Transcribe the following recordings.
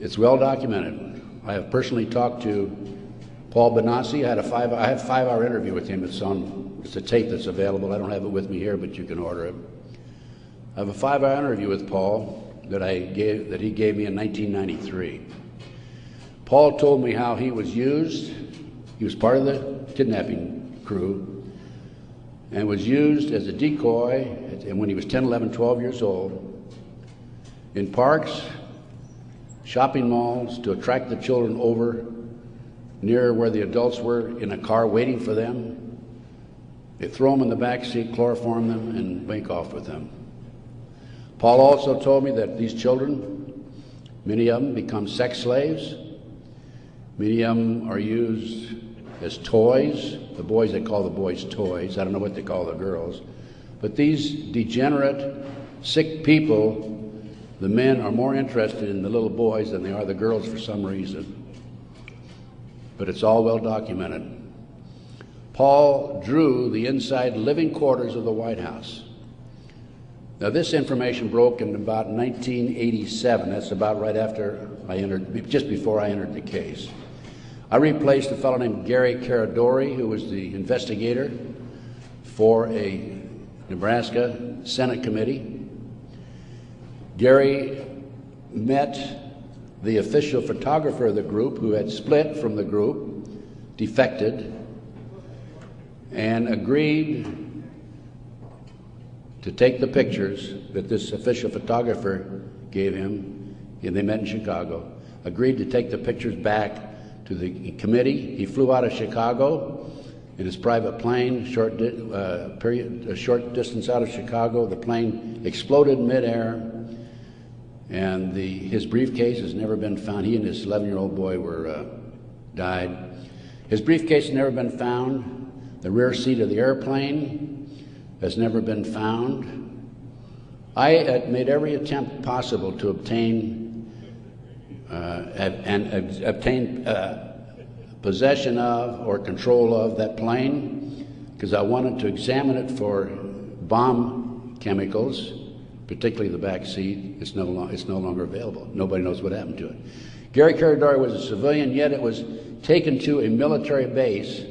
It's well documented. I have personally talked to Paul Benassi. I had a 5-hour interview with him. It's a tape that's available. I don't have it with me here, but you can order it. I have a 5-hour interview with Paul that he gave me in 1993. Paul told me how he was used. He was part of the kidnapping crew and was used as a decoy when he was 10, 11, 12 years old in parks, shopping malls, to attract the children over near where the adults were in a car waiting for them. They throw them in the back seat, chloroform them, and make off with them. Paul also told me that these children, many of them become sex slaves. Many of them are used as toys. The boys, they call the boys toys. I don't know what they call the girls. But these degenerate, sick people, the men are more interested in the little boys than they are the girls for some reason. But it's all well documented. Paul drew the inside living quarters of the White House. Now, this information broke in about 1987. That's about right after I entered, just before I entered the case. I replaced a fellow named Gary Caradori, who was the investigator for a Nebraska Senate committee. Gary met the official photographer of the group, who had split from the group, defected, and agreed to take the pictures that this official photographer gave him, and they met in Chicago, agreed to take the pictures back to the committee. He flew out of Chicago in his private plane, a short distance out of Chicago. The plane exploded midair, and his briefcase has never been found. He and his 11-year-old boy died. His briefcase has never been found. The rear seat of the airplane has never been found. I made every attempt possible to obtain possession of or control of that plane, because I wanted to examine it for bomb chemicals, particularly the back seat. It's no longer available. Nobody knows what happened to it. Gary Caradori was a civilian, yet it was taken to a military base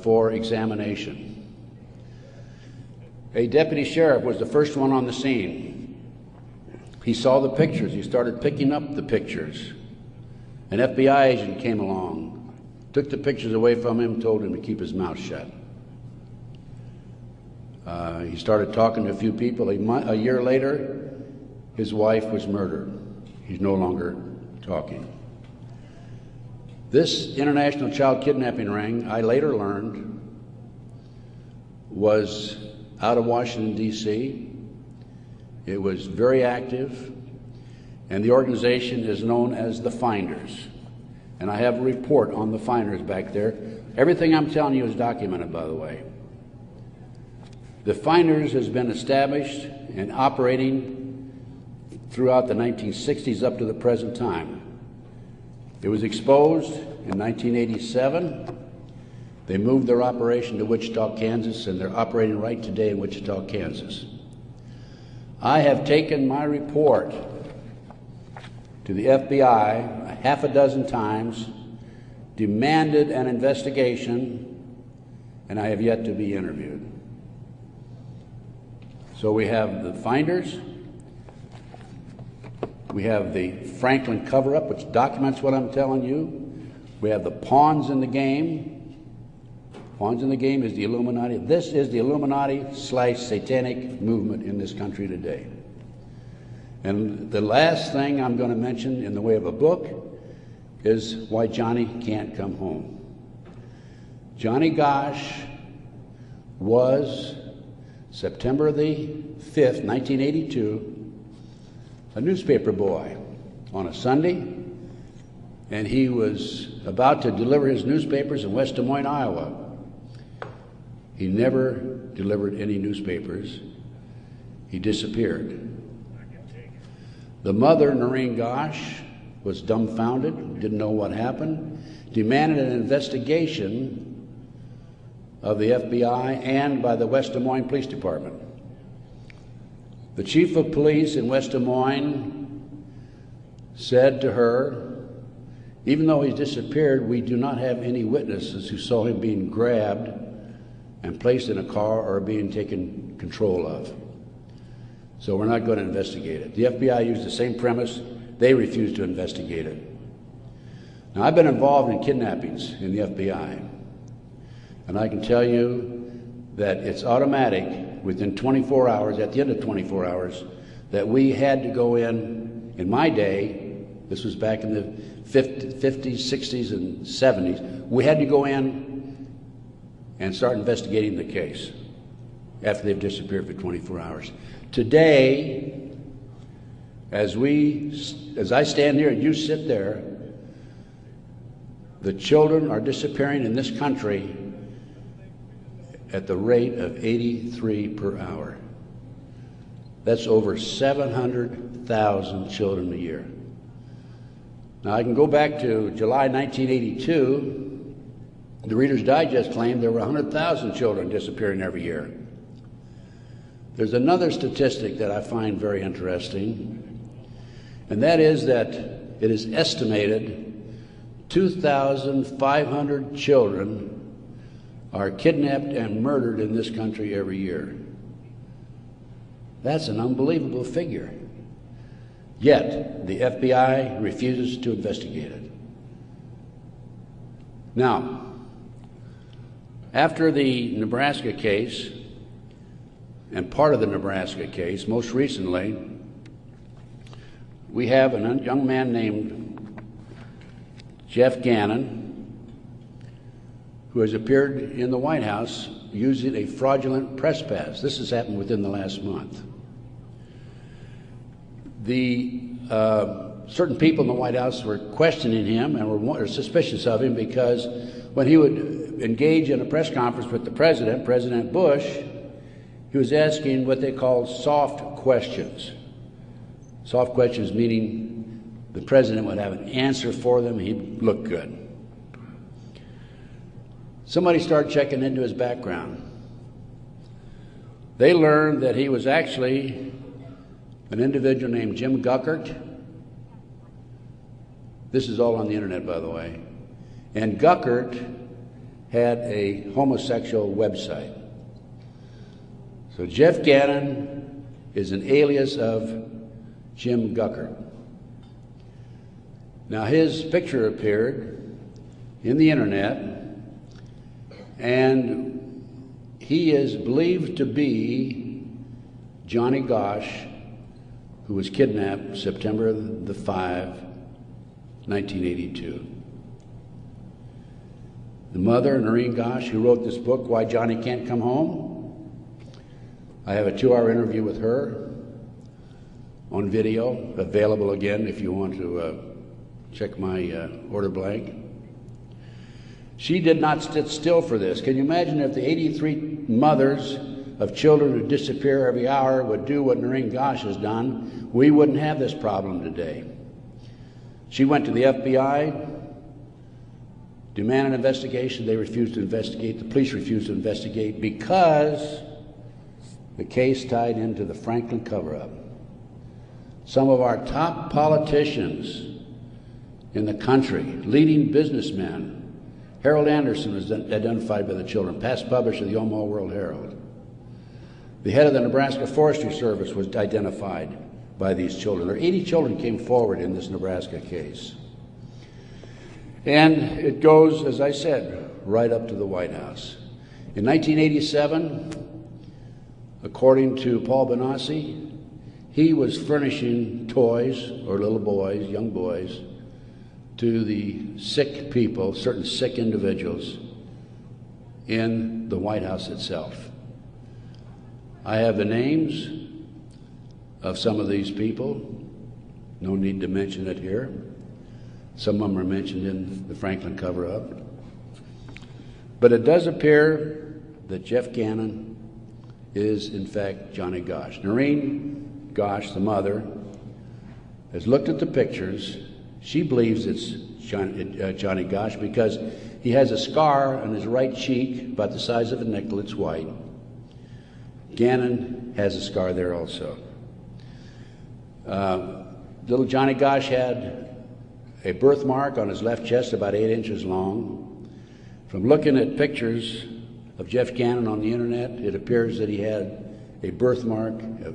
for examination. A deputy sheriff was the first one on the scene. He saw the pictures. He started picking up the pictures. An FBI agent came along, took the pictures away from him, told him to keep his mouth shut. He started talking to a few people. A year later, his wife was murdered. He's no longer talking. This international child kidnapping ring, I later learned, was out of Washington, D.C. It was very active, and the organization is known as the Finders. And I have a report on the Finders back there. Everything I'm telling you is documented, by the way. The Finders has been established and operating throughout the 1960s up to the present time. It was exposed in 1987. They moved their operation to Wichita, Kansas, and they're operating right today in Wichita, Kansas. I have taken my report to the FBI a half a dozen times, demanded an investigation, and I have yet to be interviewed. So we have the Finders, we have the Franklin cover-up, which documents what I'm telling you. We have the pawns in the game. Pawns in the game is the Illuminati. This is the Illuminati/Satanic movement in this country today. And the last thing I'm going to mention in the way of a book is why Johnny can't come home. Johnny Gosch was, September the 5th, 1982, a newspaper boy on a Sunday, and he was about to deliver his newspapers in West Des Moines, Iowa. He never delivered any newspapers. He disappeared. The mother, Noreen Gosch, was dumbfounded, didn't know what happened, demanded an investigation of the FBI and by the West Des Moines Police Department. The chief of police in West Des Moines said to her, even though he's disappeared, we do not have any witnesses who saw him being grabbed and placed in a car or being taken control of. So we're not going to investigate it. The FBI used the same premise. They refused to investigate it. Now, I've been involved in kidnappings in the FBI, and I can tell you that it's automatic within 24 hours, at the end of 24 hours, that we had to go in my day, this was back in the 50s, 60s, and 70s, we had to go in and start investigating the case after they've disappeared for 24 hours. Today, as I stand here and you sit there, the children are disappearing in this country at the rate of 83 per hour. That's over 700,000 children a year. Now, I can go back to July 1982. The Reader's Digest claimed there were 100,000 children disappearing every year. There's another statistic that I find very interesting, and that is that it is estimated 2,500 children are kidnapped and murdered in this country every year. That's an unbelievable figure. Yet, the FBI refuses to investigate it. Now, after the Nebraska case, and part of the Nebraska case, most recently, we have a young man named Jeff Gannon, who has appeared in the White House using a fraudulent press pass. This has happened within the last month. Certain people in the White House were questioning him and were suspicious of him because when he would engage in a press conference with the president, President Bush, he was asking what they call soft questions. Soft questions meaning the president would have an answer for them, he'd look good. Somebody started checking into his background. They learned that he was actually an individual named Jim Guckert. This is all on the internet, by the way. And Guckert had a homosexual website. So Jeff Gannon is an alias of Jim Guckert. Now, his picture appeared in the internet, and he is believed to be Johnny Gosch, who was kidnapped September the 5, 1982. The mother, Noreen Gosch, who wrote this book, Why Johnny Can't Come Home, I have a 2-hour interview with her on video, available again if you want to check my order blank. She did not sit still for this. Can you imagine if the 83 mothers of children who disappear every hour would do what Noreen Gosch has done? We wouldn't have this problem today. She went to the FBI, demanded an investigation. They refused to investigate. The police refused to investigate because the case tied into the Franklin cover-up. Some of our top politicians in the country, leading businessmen, Harold Anderson was identified by the children, past publisher of the Omaha World Herald. The head of the Nebraska Forestry Service was identified by these children. There 80 children came forward in this Nebraska case. And it goes, as I said, right up to the White House. In 1987, according to Paul Benassi, he was furnishing toys, or little boys, young boys, to the sick people, certain sick individuals, in the White House itself. I have the names of some of these people. No need to mention it here. Some of them are mentioned in the Franklin cover-up. But it does appear that Jeff Gannon is, in fact, Johnny Gosch. Noreen Gosch, the mother, has looked at the pictures. She believes it's Johnny Gosch because he has a scar on his right cheek about the size of a nickel. It's white. Gannon has a scar there also. Little Johnny Gosch had a birthmark on his left chest about 8 inches long. From looking at pictures of Jeff Gannon on the internet, it appears that he had a birthmark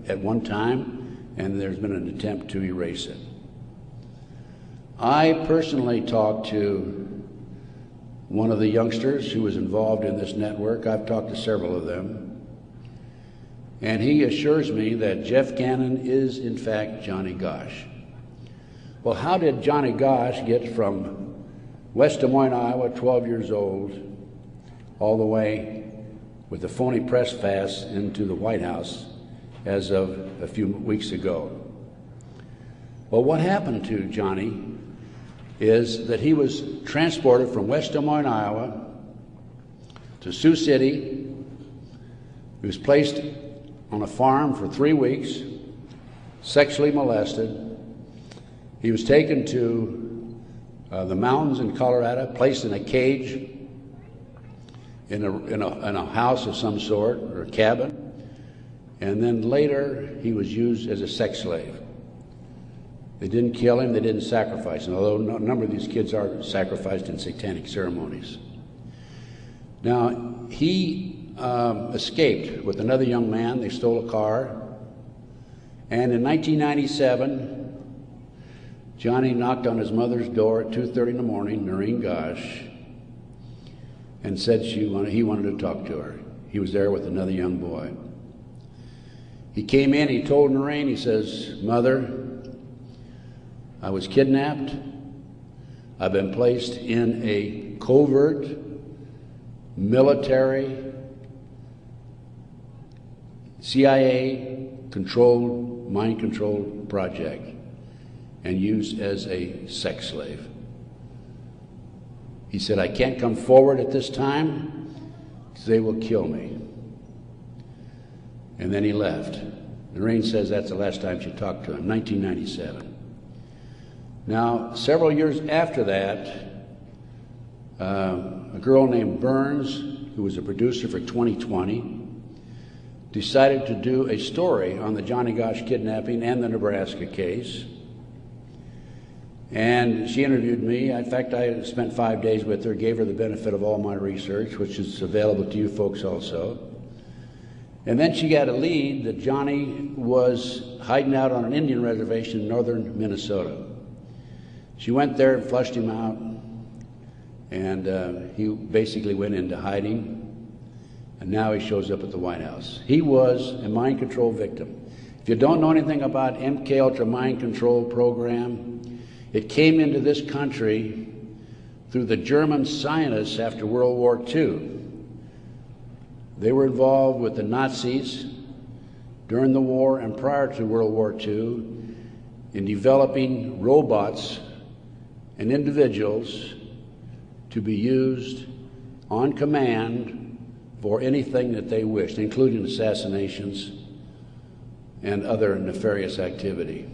at one time, and there's been an attempt to erase it. I personally talked to one of the youngsters who was involved in this network. I've talked to several of them. And he assures me that Jeff Gannon is, in fact, Johnny Gosch. Well, how did Johnny Gosch get from West Des Moines, Iowa, 12 years old, all the way with the phony press pass into the White House as of a few weeks ago? Well, what happened to Johnny is that he was transported from West Des Moines, Iowa to Sioux City. He was placed on a farm for 3 weeks, sexually molested. He was taken to the mountains in Colorado, placed in a cage in a house of some sort, or a cabin, and then later he was used as a sex slave. They didn't kill him, they didn't sacrifice him, although a number of these kids are sacrificed in satanic ceremonies. Now, he escaped with another young man. They stole a car, and in 1997, Johnny knocked on his mother's door at 2:30 in the morning, Noreen Gosch, and said he wanted to talk to her. He was there with another young boy. He came in, he told Noreen, he says, "Mother, I was kidnapped. I've been placed in a covert military CIA-controlled, mind-controlled project and used as a sex slave." He said, "I can't come forward at this time because they will kill me." And then he left. Noreen says that's the last time she talked to him, 1997. Now, several years after that, a girl named Burns, who was a producer for 2020, decided to do a story on the Johnny Gosch kidnapping and the Nebraska case. And she interviewed me. In fact, I spent 5 days with her, gave her the benefit of all my research, which is available to you folks also. And then she got a lead that Johnny was hiding out on an Indian reservation in northern Minnesota. She went there and flushed him out, and he basically went into hiding, and now he shows up at the White House. He was a mind control victim. If you don't know anything about MKUltra mind control program, it came into this country through the German scientists after World War II. They were involved with the Nazis during the war and prior to World War II in developing robots and individuals to be used on command for anything that they wished, including assassinations and other nefarious activity.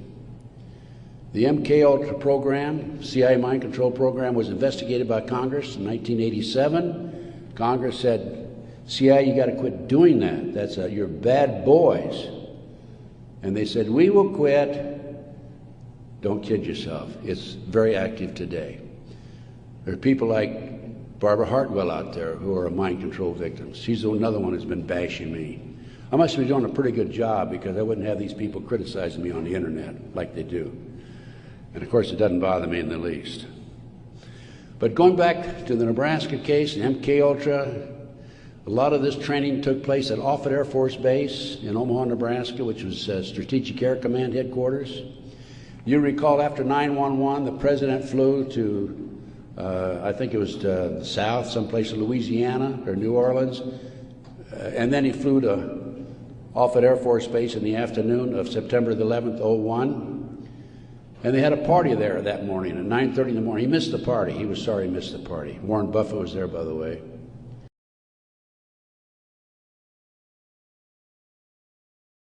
The MKUltra program, CIA mind control program, was investigated by Congress in 1987. Congress said, CIA, you got to quit doing that. You're bad boys. And they said, we will quit. Don't kid yourself. It's very active today. There are people like Barbara Hartwell out there who are mind control victims. She's another one who's been bashing me. I must be doing a pretty good job because I wouldn't have these people criticizing me on the internet like they do. And of course, it doesn't bother me in the least. But going back to the Nebraska case, the MKUltra, a lot of this training took place at Offutt Air Force Base in Omaha, Nebraska, which was Strategic Air Command headquarters. You recall after 9/11, the president flew to, I think it was to the south, someplace in Louisiana or New Orleans, and then he flew to Offutt Air Force Base in the afternoon of September the 11th, 01, and they had a party there that morning at 9:30 in the morning. He missed the party. He was sorry he missed the party. Warren Buffett was there, by the way.